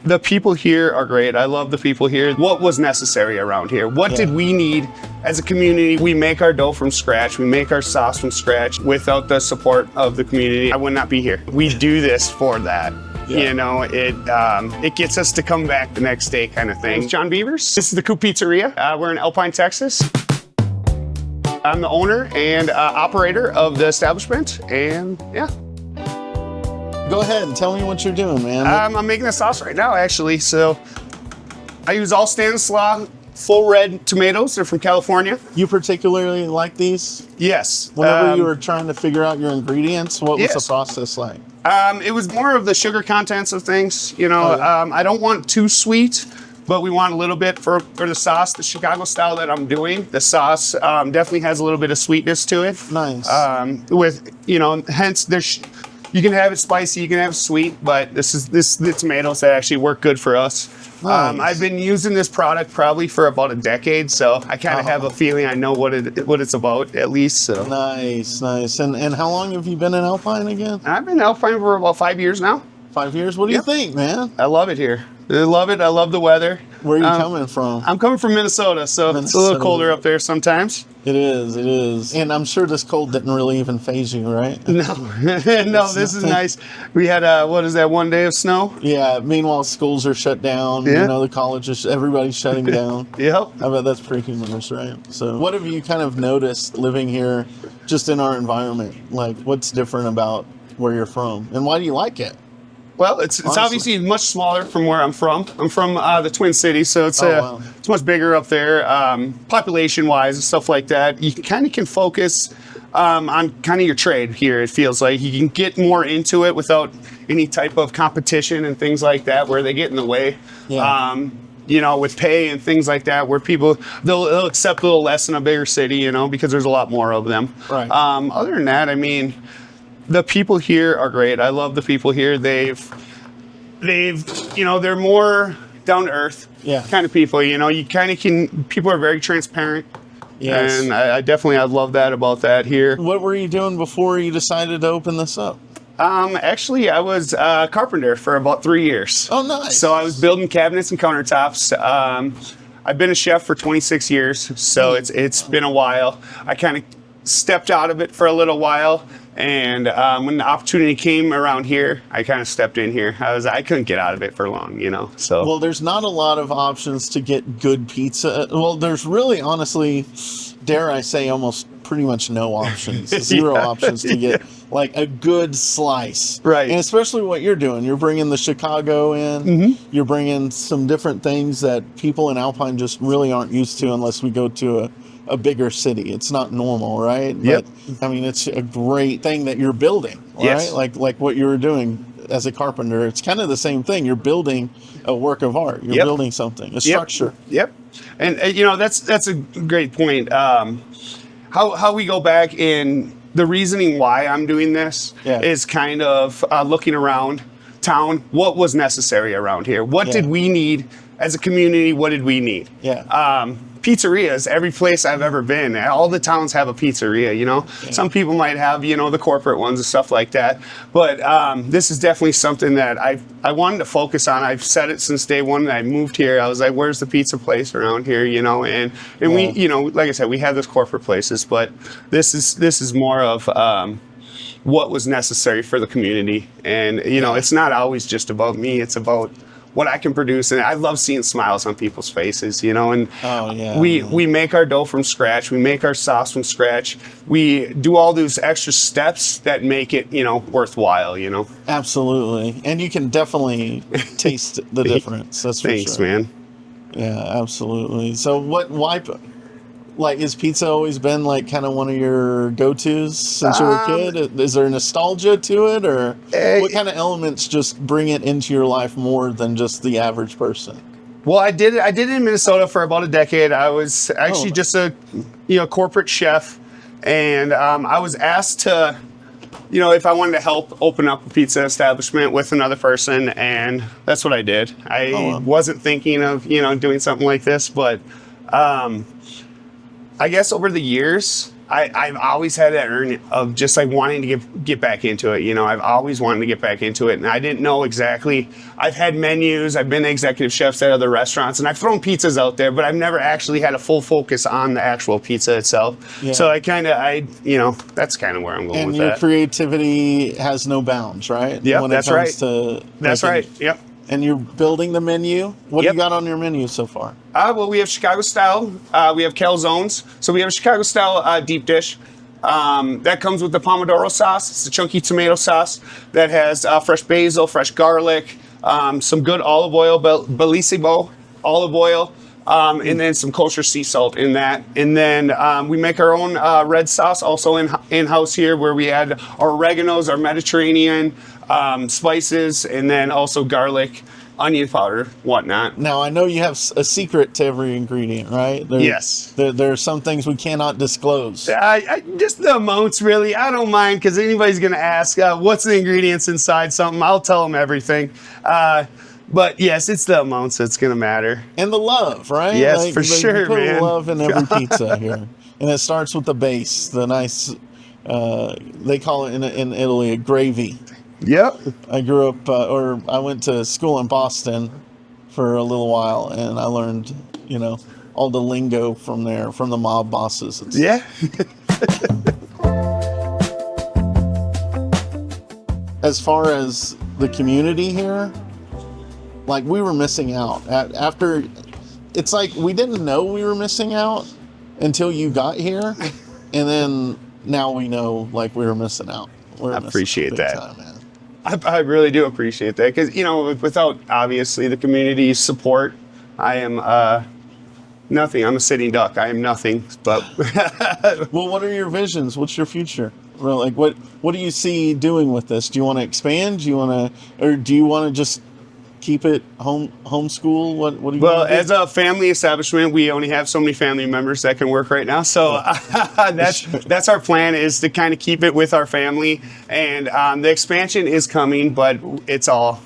The people here are great. I love the people here. What was necessary around here? What did we need as a community? We make our dough from scratch. We make our sauce from scratch. Without the support of the community, I would not be here. We do this for that. You know, it gets us to come back the next day kind of thing. John Beavers. This is the Coop Pizzeria. We're in Alpine, Texas. I'm the owner and operator of the establishment, and yeah. Go ahead and tell me what you're doing, man. I'm making the sauce right now, actually. So I use all Stanislaus full red tomatoes. They're from California. You particularly like these? Yes. Whenever you were trying to figure out your ingredients, what was the process like? It was more of the sugar contents of things. You know, I don't want too sweet, but we want a little bit for the sauce. The Chicago style that I'm doing, the sauce definitely has a little bit of sweetness to it. Nice. With, you know, hence there's. You can have it spicy, you can have it sweet, but this is the tomatoes that actually work good for us. Nice. I've been using this product probably for about a decade, so I kind of have a feeling I know what it's about at least. So. Nice, nice. And how long have you been in Alpine again? I've been in Alpine for about 5 years now. 5 years? What do you think, man? I love it here. I love it. I love the weather. Where are you coming from? I'm coming from Minnesota, so it's a little colder up there sometimes. It is, it is. And I'm sure this cold didn't really even faze you, right? No, no, this is nice. We had, what is that, 1 day of snow? Yeah, meanwhile, schools are shut down. You know, the colleges, everybody's shutting down. Yep. I bet that's pretty humorous, right? So what have you kind of noticed living here just in our environment? Like, what's different about where you're from? And why do you like it? Well, it's obviously much smaller from where I'm from. I'm from the Twin Cities, so it's it's much bigger up there, population-wise and stuff like that. You kind of can focus on kind of your trade here. It feels like you can get more into it without any type of competition and things like that, where they get in the way. Yeah. You know, with pay and things like that, where people they'll accept a little less in a bigger city, you know, because there's a lot more of them. Right. Other than that, I mean. The people here are great. I love the people here. They've, you know, they're more down to earth kind of people. You know, you kind of can. People are very transparent. Yes. And I love that about that here. What were you doing before you decided to open this up? Actually, I was a carpenter for about 3 years. Oh, nice. So I was building cabinets and countertops. I've been a chef for 26 years, so it's been a while. I kind of stepped out of it for a little while. And when the opportunity came around here, I kind of stepped in here. I couldn't get out of it for long, you know. So well, there's not a lot of options to get good pizza. Well, there's really, honestly, dare I say, almost pretty much no options. Zero options to get like a good slice. Right. And especially what you're doing. You're bringing the Chicago in. Mm-hmm. You're bringing some different things that people in Alpine just really aren't used to unless we go to a bigger city. It's not normal, right? Yep. But I mean, it's a great thing that you're building, right? Yes. Like what you were doing as a carpenter. It's kind of the same thing. You're building a work of art. You're building something, a structure. Yep. And you know, that's a great point. How we go back in the reasoning why I'm doing this is kind of looking around town. What was necessary around here? What did we need as a community? What did we need? Pizzerias, every place I've ever been, all the towns have a pizzeria, you know. Some people might have, you know, the corporate ones and stuff like that. But this is definitely something that I wanted to focus on. I've said it since day one that I moved here. I was like, where's the pizza place around here, you know? And we, you know, like I said, we have those corporate places, but this is more of what was necessary for the community. And, you know, it's not always just about me. It's about what I can produce, and I love seeing smiles on people's faces, you know. And we make our dough from scratch. We make our sauce from scratch. We do all those extra steps that make it, you know, worthwhile, you know. Absolutely, and you can definitely taste the difference. That's for Thanks, sure. man. Yeah, absolutely. So, like, has pizza always been like kind of one of your go-tos since you were a kid? Is there nostalgia to it, or what kind of elements just bring it into your life more than just the average person? Well, I did it in Minnesota for about a decade. I was actually just a corporate chef, and I was asked to, you know, if I wanted to help open up a pizza establishment with another person, and that's what I did. I wasn't thinking of, you know, doing something like this, but I guess over the years, I've always had that urge of just like wanting to get back into it. You know, I've always wanted to get back into it, and I didn't know exactly. I've had menus, I've been executive chefs at other restaurants, and I've thrown pizzas out there, but I've never actually had a full focus on the actual pizza itself. Yeah. So that's kind of where I'm going with that. And your creativity has no bounds, right? Yep, that's right. That's right. Yep. And you're building the menu. What do you got on your menu so far? Well, we have Chicago style. We have calzones. So we have a Chicago style deep dish. That comes with the pomodoro sauce. It's a chunky tomato sauce that has fresh basil, fresh garlic, some good olive oil, Bellissimo olive oil, and then some kosher sea salt in that. And then we make our own red sauce also in-house here, where we add our oreganos, our Mediterranean spices, and then also garlic, onion powder, whatnot. Now, I know you have a secret to every ingredient, right? Yes. There are some things we cannot disclose. Just the amounts, really. I don't mind, because anybody's going to ask, what's the ingredients inside something? I'll tell them everything. But yes, it's the amounts that's going to matter. And the love, right? Yes, for sure, you put man. love in every pizza here. And it starts with the base, the nice, they call it in Italy a gravy. Yep. I grew up, I went to school in Boston for a little while, and I learned, all the lingo from there, from the mob bosses. Yeah. As far as the community here, like, we were missing out. It's like we didn't know we were missing out until you got here, and then now we know, like, we were missing out. I appreciate that. Time, man. I really do appreciate that, because, without, obviously, the community's support, I am nothing. I'm a sitting duck. I am nothing. But Well, what are your visions? What's your future? Like, what do you see doing with this? Do you want to expand? Do you want to just keep it homeschool? What do you Well, as a family establishment, we only have so many family members that can work right now. So that's our plan, is to kind of keep it with our family. And the expansion is coming, but it's all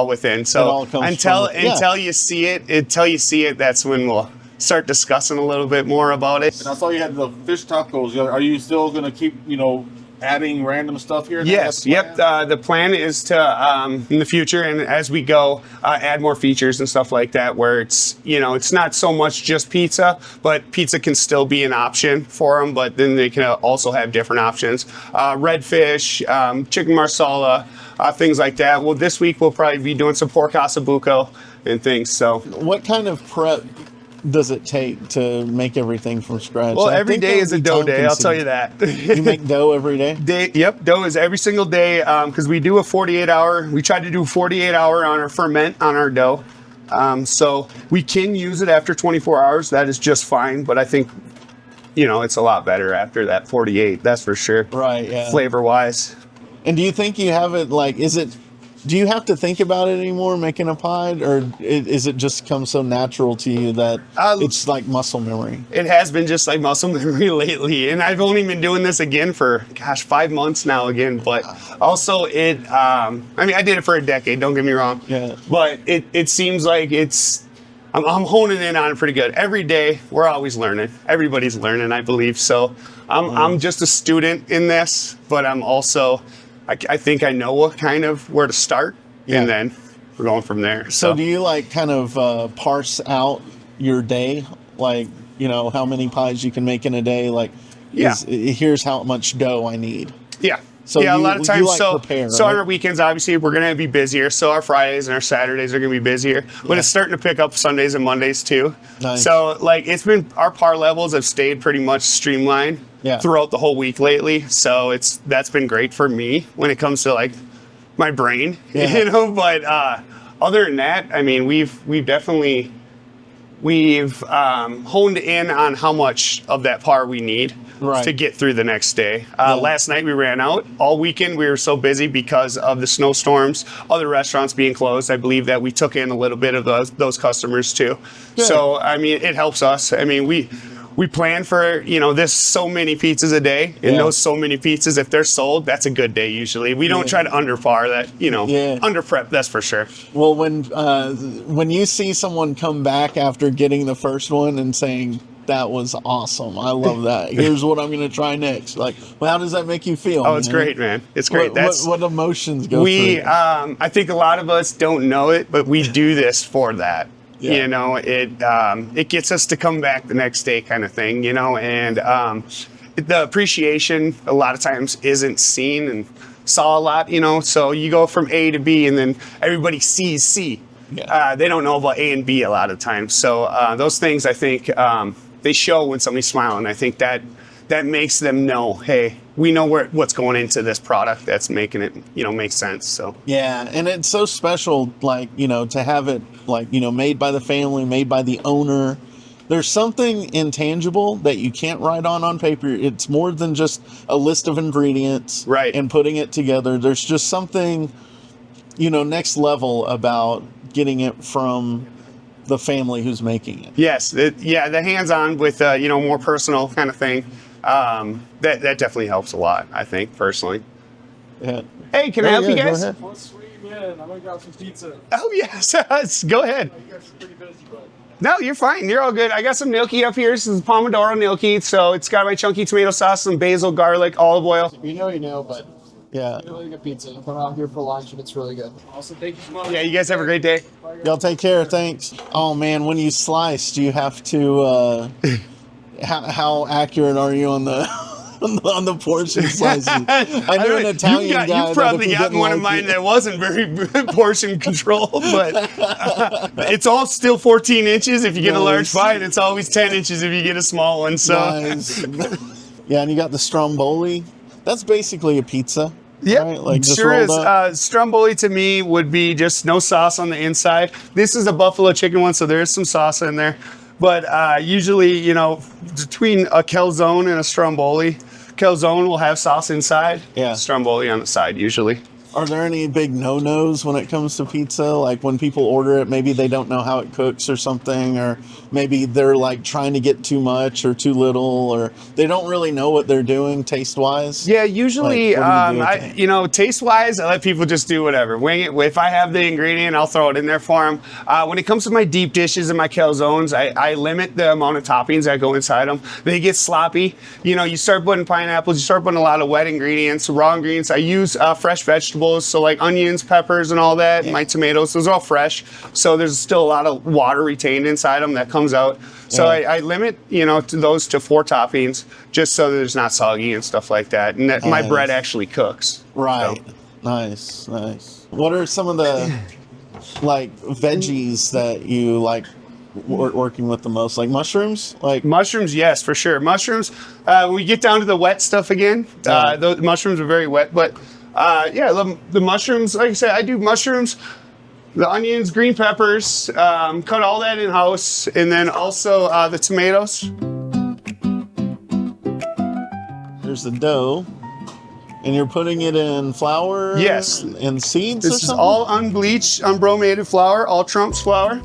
within. So until you see it, that's when we'll start discussing a little bit more about it. And I saw you had the fish tacos. Are you still going to keep, adding random stuff here? Yes. Yep. The plan is to, in the future, and as we go, add more features and stuff like that, where it's not so much just pizza, but pizza can still be an option for them, but then they can also have different options. Redfish, chicken marsala, things like that. Well, this week we'll probably be doing some pork ossobuco and things. So what kind of prep does it take to make everything from scratch? Well, every day is a dough day, I'll tell you that. You make dough every day? Yep, dough is every single day, because we do a 48-hour. We try to do 48-hour on our ferment on our dough. So we can use it after 24 hours. That is just fine, but I think, it's a lot better after that 48, that's for sure. Right, yeah. Flavor-wise. And do you think you have it, like, do you have to think about it anymore, making a pie, or is it just come so natural to you that it's like muscle memory? It has been just like muscle memory lately, and I've only been doing this again for 5 months now again. But also I did it for a decade. Don't get me wrong. Yeah. But it seems like I'm honing in on it pretty good. Every day we're always learning. Everybody's learning, I believe. So I'm just a student in this, but I'm also. I think I know where to start, and then we're going from there. So do you kind of parse out your day? Like, how many pies you can make in a day? Like, here's how much dough I need. Yeah. So a lot of times. Prepare, so right? on our weekends, obviously, we're going to be busier. So our Fridays and our Saturdays are going to be busier. But it's starting to pick up Sundays and Mondays too. Nice. So our par levels have stayed pretty much streamlined throughout the whole week lately. So that's been great for me when it comes to my brain, But other than that, I mean, we've definitely honed in on how much of that par we need to get through the next day. Last night we ran out. All weekend we were so busy because of the snowstorms, other restaurants being closed. I believe that we took in a little bit of those customers too. Good. So, I mean, it helps us. I mean, we plan for, this so many pizzas a day, and those so many pizzas, if they're sold, that's a good day usually. We don't try to under-par that, under-prep, that's for sure. Well, when you see someone come back after getting the first one and saying, that was awesome. I love that. Here's what I'm going to try next. Like, well, how does that make you feel? Oh, it's great, man. It's great. What emotions go through? I think a lot of us don't know it, but we do this for that. Yeah. You know, it gets us to come back the next day, kind of thing. You know, and the appreciation a lot of times isn't seen and saw a lot. You know, so you go from A to B, and then everybody sees C. Yeah. They don't know about A and B a lot of times. So those things, I think, they show when somebody's smiling. I think that makes them know, hey, we know what's going into this product that's making it, you know, make sense. So yeah, and it's so special, like, you know, to have it, like, you know, made by the family, made by the owner. There's something intangible that you can't write on paper. It's more than just a list of ingredients, right, and putting it together. There's just something, you know, next level about getting it from the family who's making it. Yes, the hands-on with you know, more personal kind of thing. That definitely helps a lot, I think, personally. Yeah. Hey, can I help you guys? Oh, sweet, man. I'm going to grab some pizza. Oh, yes. Go ahead. You guys are pretty busy, but... No, you're fine. You're all good. I got some gnocchi up here. This is Pomodoro gnocchi. So it's got my chunky tomato sauce, some basil, garlic, olive oil. You know, but... Yeah. Really good pizza. I'm out here for lunch, and it's really good. Awesome. Thank you so much. Yeah, you guys have a great day. Y'all take care. Thanks. Oh, man, when you slice, do you have to... how accurate are you on the... on the portion sizes? I know an Italian guy. You've probably gotten one of mine that wasn't very portion controlled, but it's all still 14 inches if you get a large bite. It's always 10 inches if you get a small one. So nice. Yeah, and you got the stromboli. That's basically a pizza. Yeah, right? Like just sure rolled is. up. Stromboli to me would be just no sauce on the inside. This is a buffalo chicken one, so there is some sauce in there. But usually, you know, between a calzone and a stromboli, calzone will have sauce inside. Yeah. Stromboli on the side usually. Are there any big no-nos when it comes to pizza? Like when people order it, maybe they don't know how it cooks or something, or maybe they're like trying to get too much or too little, or they don't really know what they're doing taste-wise. Yeah, usually, Like, you know, taste-wise, I let people just do whatever. Wing it. If I have the ingredient, I'll throw it in there for them. When it comes to my deep dishes and my calzones, I limit the amount of toppings that go inside them. They get sloppy. You know, you start putting pineapples, you start putting a lot of wet ingredients, raw ingredients. I use fresh vegetables, so like onions, peppers, and all that. Yeah. My tomatoes, those are all fresh. So there's still a lot of water retained inside them that comes out. So I limit, you know, to those to 4 toppings, just so that it's not soggy and stuff like that, and that my bread actually cooks. Right. So. Nice. What are some of the like veggies that you like working with the most? Like mushrooms? Like mushrooms, yes, for sure. Mushrooms. When we get down to the wet stuff again, the mushrooms are very wet, but. Yeah, the mushrooms, like I said, I do mushrooms, the onions, green peppers, cut all that in-house, and then also the tomatoes. There's the dough, and you're putting it in flour? Yes. And seeds this or something? Is all unbleached, unbromated flour, all Trump's flour.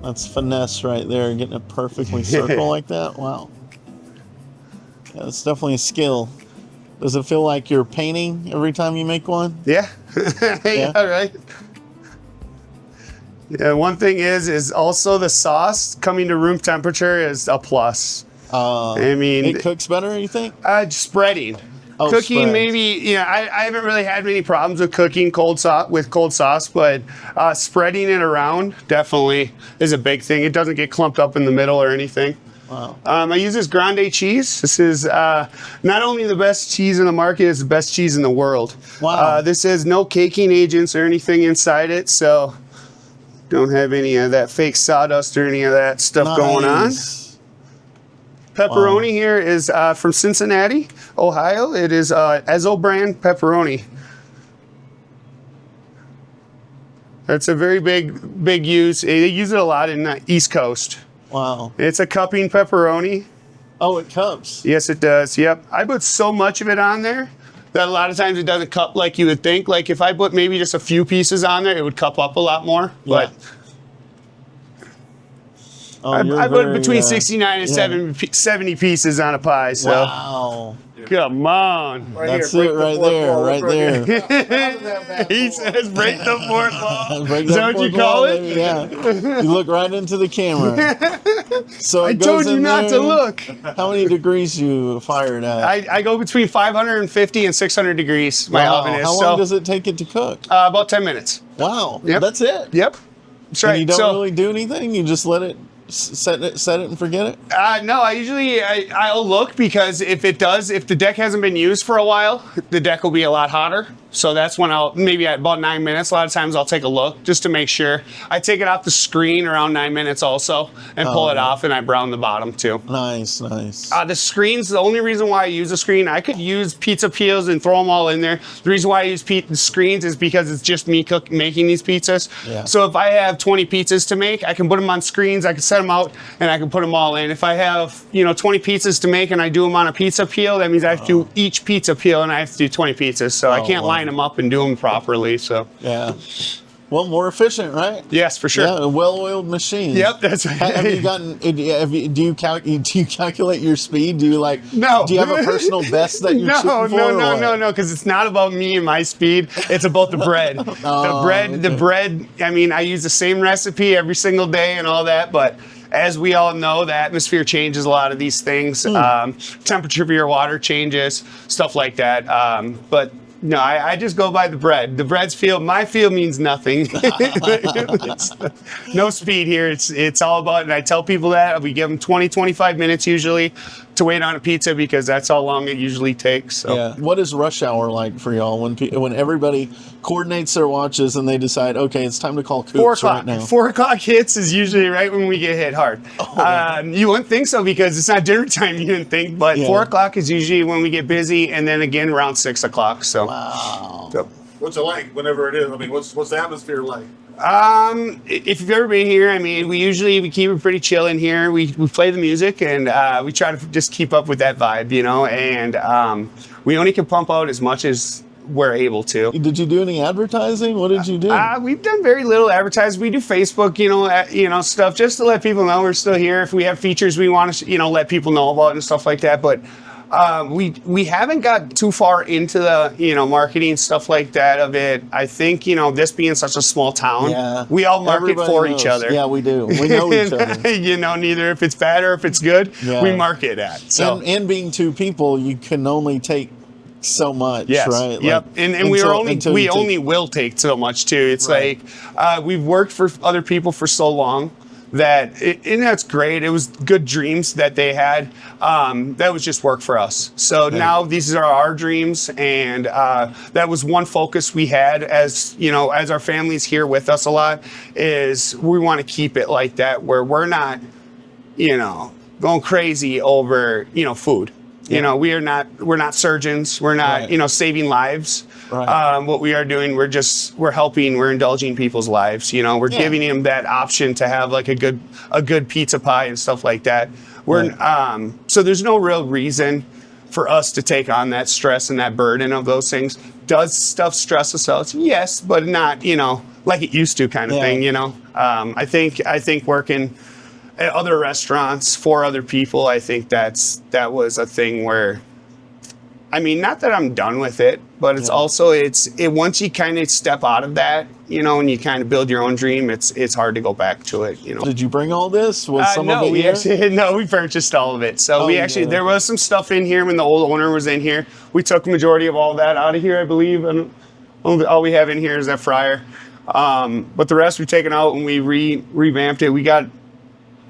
That's finesse right there, getting it perfectly circle like that. Wow. Yeah, it's definitely a skill. Does it feel like you're painting every time you make one? Yeah. Yeah, right. Yeah, one thing is also the sauce coming to room temperature is a plus. I mean, it cooks better, you think? Spreading. Oh, cooking, spread. maybe, you know, I haven't really had many problems with cooking cold sauce, but spreading it around definitely is a big thing. It doesn't get clumped up in the middle or anything. Wow. I use this grande cheese. This is not only the best cheese in the market, it's the best cheese in the world. Wow. This has no caking agents or anything inside it, so don't have any of that fake sawdust or any of that stuff going on. Pepperoni here is from Cincinnati, Ohio. It is Ezzo brand pepperoni. That's a very big use. They use it a lot in the East Coast. Wow. It's a cupping pepperoni. Oh, it cups. Yes, it does. Yep. I put so much of it on there that a lot of times it doesn't cup like you would think. Like if I put maybe just a few pieces on there, it would cup up a lot more. Yeah. But Oh, I put between 69 and yeah. 70 pieces on a pie. So Wow. come on. That's it right there, right there. He says, break the fourth wall. Break Is that that what you fourth call wall, it? baby, yeah. You look right into the camera. So I it told goes you in not there. to look. How many degrees you fire it at? I go between 550 and 600 degrees. My oven is. How long does it take it to cook? About 10 minutes. Wow. Yep. That's it. Yep. That's right. And you don't really do anything? You just let it set it and forget it? No, I'll look, because if the deck hasn't been used for a while, the deck will be a lot hotter. So that's when maybe at about 9 minutes, a lot of times I'll take a look just to make sure. I take it off the screen around 9 minutes also and pull it off, and I brown the bottom too. Nice. The screens, the only reason why I use a screen, I could use pizza peels and throw them all in there. The reason why I use screens is because it's just me making these pizzas. Yeah. So if I have 20 pizzas to make, I can put them on screens, I can set them out, and I can put them all in. If I have 20 pizzas to make and I do them on a pizza peel, that means I have to do each pizza peel, and I have to do 20 pizzas. So I can't line them up and do them properly. So yeah. Well, more efficient, right? yes, for sure. Yeah, a well-oiled machine. Yep, that's right. Have you gotten? Do you calculate your speed? Do you No. Do you have a personal best that you're shooting for? No, because it's not about me and my speed. It's about the bread. The bread. I mean, I use the same recipe every single day and all that, but as we all know, the atmosphere changes a lot of these things. Temperature of your water changes, stuff like that. But no, I just go by the bread. The bread's field. My field means nothing. No speed here. It's all about, and I tell people that. We give them 20, 25 minutes usually to wait on a pizza, because that's how long it usually takes. So. Yeah. What is rush hour like for y'all when everybody coordinates their watches and they decide, okay, it's time to call Coops 4 o'clock. right now? 4 o'clock hits is usually right when we get hit hard. You wouldn't think so, because it's not dinner time. You didn't think, but 4 o'clock is usually when we get busy, and then again around 6 o'clock. So. Wow. So. What's it like whenever it is? I mean, what's the atmosphere like? If you've ever been here, I mean, we keep it pretty chill in here. We play the music, and we try to just keep up with that vibe, and we only can pump out as much as we're able to. Did you do any advertising? What did you do? We've done very little advertising. We do Facebook, stuff just to let people know we're still here. If we have features we want to, let people know about and stuff like that. But we haven't got too far into the marketing stuff like that of it. I think this being such a small town, we all market for each other. Yeah, we do. We know each other. Neither if it's bad or if it's good, we market at. So and being two people, you can only take so much, right? Yep. And we only will take so much too. It's we've worked for other people for so long and that's great. It was good dreams that they had. That was just work for us. So now these are our dreams, and that was one focus we had as our families here with us a lot, is we want to keep it like that, where we're not, going crazy over, food. We're not surgeons. We're not, saving lives. Right. What we are doing, we're helping, we're indulging people's lives. We're giving them that option to have like a good pizza pie and stuff like that. So there's no real reason for us to take on that stress and that burden of those things. Does stuff stress us out? Yes, but not, like it used to kind of thing, I think working at other restaurants for other people, I think that was a thing where, I mean, not that I'm done with it, but it's also, once you kind of step out of that, and you kind of build your own dream, it's hard to go back to it, Did you bring all this? Was some of it here? We purchased all of it. So there was some stuff in here when the old owner was in here. We took the majority of all that out of here, I believe, and all we have in here is that fryer. But the rest we've taken out, and we revamped it. We got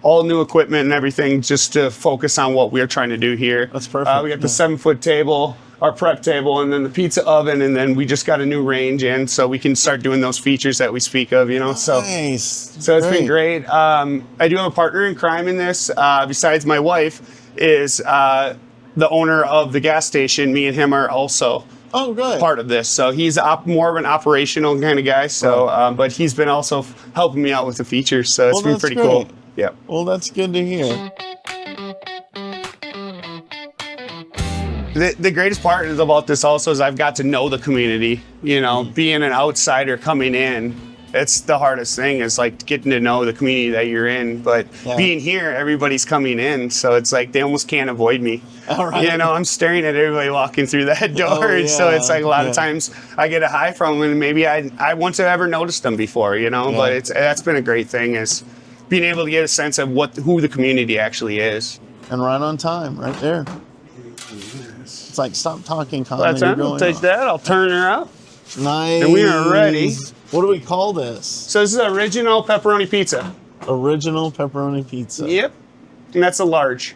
all new equipment and everything just to focus on what we're trying to do here. That's perfect. We got the 7-foot table, our prep table, and then the pizza oven, and then we just got a new range in, so we can start doing those features that we speak of, Nice. So it's been great. I do have a partner in crime in this, besides my wife, is the owner of the gas station. Me and him are also part of this. So he's more of an operational kind of guy, but he's been also helping me out with the features, so it's been pretty cool. Yeah. Well, that's good to hear. The greatest part is about this also is I've got to know the community. Being an outsider coming in, it's the hardest thing is like getting to know the community that you're in. But being here, everybody's coming in, so it's like they almost can't avoid me. All right. You know, I'm staring at everybody walking through that door, and so it's like a lot of times I get a hi from them, and maybe I once have ever noticed them before, you know. But that's been a great thing is being able to get a sense of who the community actually is. And right on time, right there. It's like, stop talking, Colin. That's it. I'll take that. I'll turn her up. Nice. And we are ready. What do we call this? So this is original pepperoni pizza. Original pepperoni pizza. Yep. And that's a large.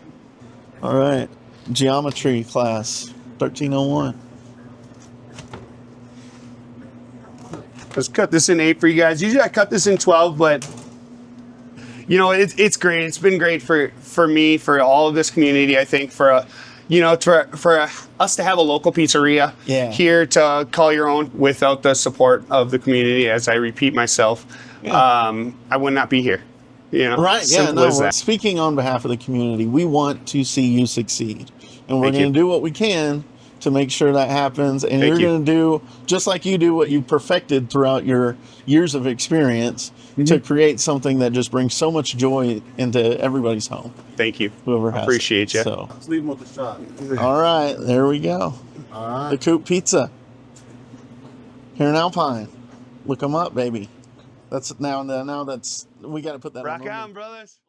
All right. Geometry class, 1301. Let's cut this in 8 for you guys. Usually I cut this in 12, but you know, it's great. It's been great for me, for all of this community, I think, for us to have a local pizzeria here to call your own without the support of the community, as I repeat myself, I would not be here. You know, right? Yeah. Simple as that. Speaking on behalf of the community, we want to see you succeed, and we're going to do what we can to make sure that happens. And you're going to do just like you do what you perfected throughout your years of experience to create something that just brings so much joy into everybody's home. Thank you. Whoever has appreciate you. So Let's leave them with the shot. all right, there we go. All right. The Coop Pizza here in Alpine. Look them up, baby. That's now that's we got to put that Rock on. on, brothers.